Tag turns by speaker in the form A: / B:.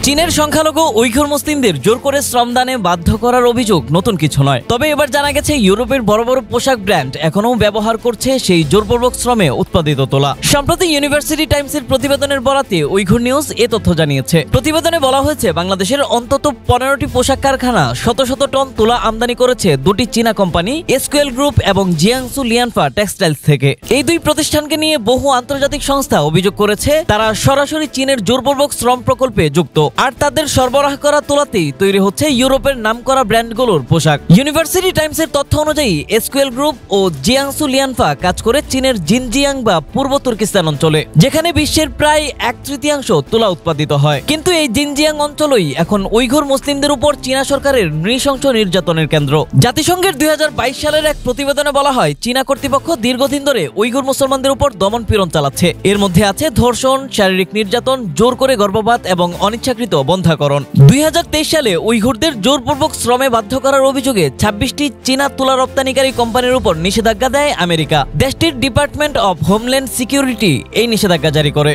A: চীনের সংখ্যালঘু উইঘুর মুসলিমদের জোর করে শ্রমদানে বাধ্য করার অভিযোগ নতুন কিছু নয়। তবে এবার জানা গেছে ইউরোপের বড় বড় পোশাক ব্র্যান্ড এখনও ব্যবহার করছে সেই জোরপূর্বক শ্রমে উৎপাদিত তোলা। সম্প্রতি ইউনিভার্সিটি টাইমসের প্রতিবেদনের বরাতে উইঘুর নিউজ এ তথ্য জানিয়েছে। প্রতিবেদনে বলা হয়েছে বাংলাদেশের অন্তত 15টি পোশাক কারখানা শত শত টন তুলা আমদানি করেছে দুটি চীনা কোম্পানি এসকিউএল গ্রুপ এবং জিয়াংসু লিয়ানফা টেক্সটাইলস থেকে। এই দুই প্রতিষ্ঠানকে নিয়ে বহু আন্তর্জাতিক সংস্থা অভিযোগ করেছে তারা সরাসরি চীনের জোরপূর্বক শ্রম প্রকল্পে যুক্ত, আর তাদের সরবরাহ করা তোলাতেই তৈরি হচ্ছে ইউরোপের নামকরা ব্র্যান্ডগুলোর পোশাক। ইউনিভার্সিটি টাইমসের তথ্য অনুযায়ী এসকিউএল গ্রুপ ও জিয়াংসু লিয়ানফা কাজ করে চীনের জিনজিয়াং বা পূর্ব তুর্কিস্তান অঞ্চলে, যেখানে বিশ্বের প্রায় 1/3 তুলা উৎপাদিত হয়। কিন্তু এই জিনজিয়াং অঞ্চলই এখন উইঘুর মুসলিমদের উপর চীনা সরকারের নৃশংস নির্যাতনের কেন্দ্র। জাতিসংঘের 2022 সালের এক প্রতিবেদনে বলা হয় চীনা কর্তৃপক্ষ দীর্ঘদিন ধরে উইঘুর মুসলমানদের উপর দমন পীড়ন চালাচ্ছে। এর মধ্যে আছে ধর্ষণ, শারীরিক নির্যাতন, জোর করে গর্ভপাত এবং অনিচ্ছাকৃত বন্ধ্যাকরণ। 2023 সালে উইঘুরদের জোরপূর্বক শ্রমে বাধ্য করার অভিযোগে 26টি চীনা তুলা রপ্তানিকারী কোম্পানির উপর নিষেধাজ্ঞা দেয় আমেরিকা। দেশটির ডিপার্টমেন্ট অব হোমল্যান্ড সিকিউরিটি এই নিষেধাজ্ঞা জারি করে।